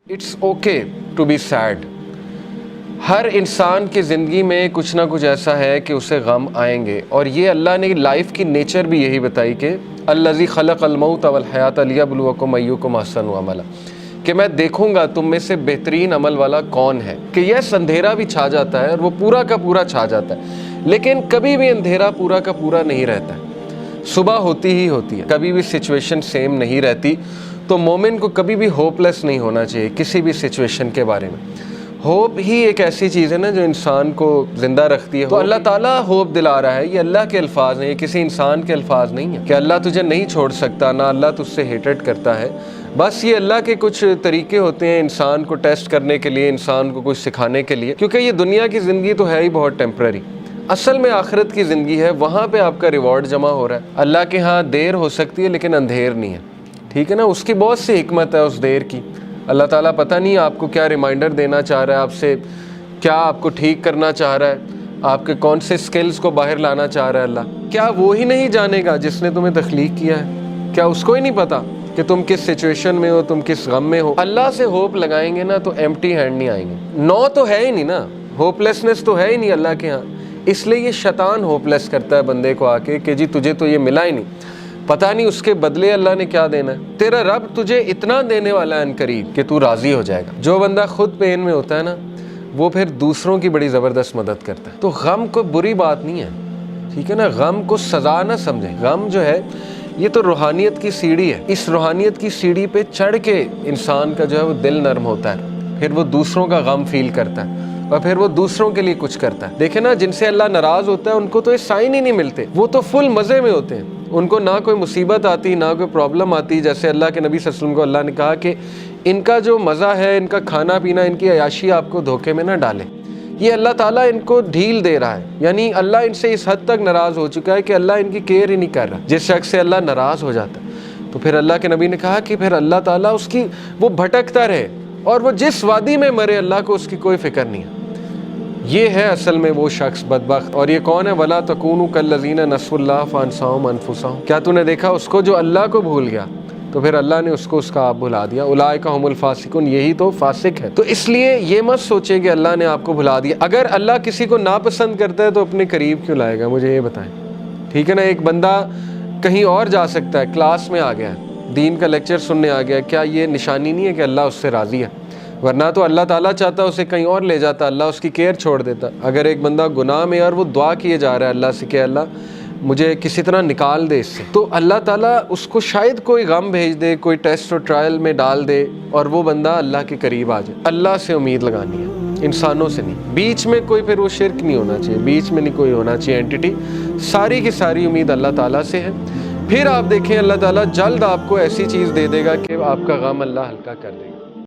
It's okay to be sad. ہر انسان کی زندگی میں کچھ نہ کچھ ایسا ہے کہ اسے غم آئیں گے، اور یہ اللہ نے لائف کی نیچر بھی یہی بتائی کہ الذی خلق الموت والحیات لیبلوکم ایکم احسن عملا، کہ میں دیکھوں گا تم میں سے بہترین عمل والا کون ہے. کہ یس اندھیرا بھی چھا جاتا ہے اور وہ پورا کا پورا چھا جاتا ہے، لیکن کبھی بھی اندھیرا پورا کا پورا نہیں رہتا ہے. صبح ہوتی ہی ہوتی ہے، کبھی بھی سچویشن سیم نہیں رہتی. تو مومن کو کبھی بھی ہوپ لیس نہیں ہونا چاہیے کسی بھی سچویشن کے بارے میں. ہوپ ہی ایک ایسی چیز ہے نا جو انسان کو زندہ رکھتی ہے. تو اللہ تعالیٰ ہوپ دلا رہا ہے. یہ اللہ کے الفاظ ہیں، یہ کسی انسان کے الفاظ نہیں ہیں کہ اللہ تجھے نہیں چھوڑ سکتا، نہ اللہ تجھ سے ہیٹڈ کرتا ہے. بس یہ اللہ کے کچھ طریقے ہوتے ہیں انسان کو ٹیسٹ کرنے کے لیے، انسان کو کچھ سکھانے کے لیے، کیونکہ یہ دنیا کی زندگی تو ہے ہی بہت ٹیمپرری. اصل میں آخرت کی زندگی ہے، وہاں پہ آپ کا ریوارڈ جمع ہو رہا ہے. اللہ کے ہاں دیر ہو سکتی ہے لیکن اندھیر نہیں ہے. ٹھیک ہے نا، اس کی بہت سی حکمت ہے اس دیر کی. اللہ تعالیٰ پتہ نہیں آپ کو کیا ریمائنڈر دینا چاہ رہا ہے، آپ سے کیا آپ کو ٹھیک کرنا چاہ رہا ہے، آپ کے کون سے سکلز کو باہر لانا چاہ رہا ہے اللہ. کیا وہ ہی نہیں جانے گا جس نے تمہیں تخلیق کیا ہے؟ کیا اس کو ہی نہیں پتا کہ تم کس سچویشن میں ہو، تم کس غم میں ہو؟ اللہ سے ہوپ لگائیں گے نا تو ایمپٹی ہینڈ نہیں آئیں گے. نو تو ہے ہی نہیں نا، ہوپ لیسنس تو ہے ہی نہیں اللہ کے ہاں. اس لیے یہ شیطان ہوپ لیس کرتا ہے بندے کو آ کے کہ جی تجھے تو یہ ملا ہی نہیں، پتہ نہیں اس کے بدلے اللہ نے کیا دینا ہے. تیرا رب تجھے اتنا دینے والا ہے عنقریب کہ تو راضی ہو جائے گا. جو بندہ خود پین میں ہوتا ہے نا، وہ پھر دوسروں کی بڑی زبردست مدد کرتا ہے. تو غم کو بری بات نہیں ہے، ٹھیک ہے نا. غم کو سزا نہ سمجھیں. غم جو ہے یہ تو روحانیت کی سیڑھی ہے. اس روحانیت کی سیڑھی پہ چڑھ کے انسان کا جو ہے وہ دل نرم ہوتا ہے، پھر وہ دوسروں کا غم فیل کرتا ہے اور پھر وہ دوسروں کے لیے کچھ کرتا ہے. دیکھیں نا، جن سے اللہ ناراض ہوتا ہے ان کو تو یہ سائن ہی نہیں ملتے. وہ تو فل مزے میں ہوتے ہیں، ان کو نہ کوئی مصیبت آتی نہ کوئی پرابلم آتی. جیسے اللہ کے نبی صلی اللہ علیہ وسلم کو اللہ نے کہا کہ ان کا جو مزہ ہے، ان کا کھانا پینا، ان کی عیاشی آپ کو دھوکے میں نہ ڈالے. یہ اللہ تعالیٰ ان کو ڈھیل دے رہا ہے، یعنی اللہ ان سے اس حد تک ناراض ہو چکا ہے کہ اللہ ان کی کیئر ہی نہیں کر رہا. جس شخص سے اللہ ناراض ہو جاتا ہے تو پھر اللہ کے نبی نے کہا کہ پھر اللہ تعالیٰ اس کی وہ بھٹکتا رہے اور وہ جس وادی میں مرے اللہ کو اس کی کوئی فکر نہیں ہے. یہ ہے اصل میں وہ شخص بدبخت. اور یہ کون ہے؟ وَلَا تَكُونُوا كَالَّذِينَ نَسُوا اللَّهَ فَأَنسَاهُمْ أَنفُسَهُمْ. کیا تو نے دیکھا اس کو جو اللہ کو بھول گیا تو پھر اللہ نے اس کو اس کا آپ بھلا دیا. اولئک هم الفاسقون، یہی تو فاسق ہے. تو اس لیے یہ مت سوچیں کہ اللہ نے آپ کو بھلا دیا. اگر اللہ کسی کو ناپسند کرتا ہے تو اپنے قریب کیوں لائے گا؟ مجھے یہ بتائیں. ٹھیک ہے نا، ایک بندہ کہیں اور جا سکتا ہے، کلاس میں آ گیا ہے، دین کا لیکچر سننے آ گیا، کیا یہ نشانی نہیں ہے کہ اللہ اس سے راضی ہے؟ ورنہ تو اللہ تعالیٰ چاہتا اسے کہیں اور لے جاتا، اللہ اس کی کیئر چھوڑ دیتا. اگر ایک بندہ گناہ میں اور وہ دعا کیے جا رہا ہے اللہ سے کہ اللہ مجھے کسی طرح نکال دے اس سے، تو اللہ تعالیٰ اس کو شاید کوئی غم بھیج دے، کوئی ٹیسٹ اور ٹرائل میں ڈال دے اور وہ بندہ اللہ کے قریب آ جائے. اللہ سے امید لگانی ہے، انسانوں سے نہیں. بیچ میں کوئی پھر وہ شرک نہیں ہونا چاہیے، بیچ میں نہیں کوئی ہونا چاہیے اینٹیٹی. ساری کی ساری امید اللہ تعالیٰ سے ہے. پھر آپ دیکھیں اللہ تعالیٰ جلد آپ کو ایسی چیز دے دے گا کہ آپ کا غم اللہ ہلکا کر دے گا.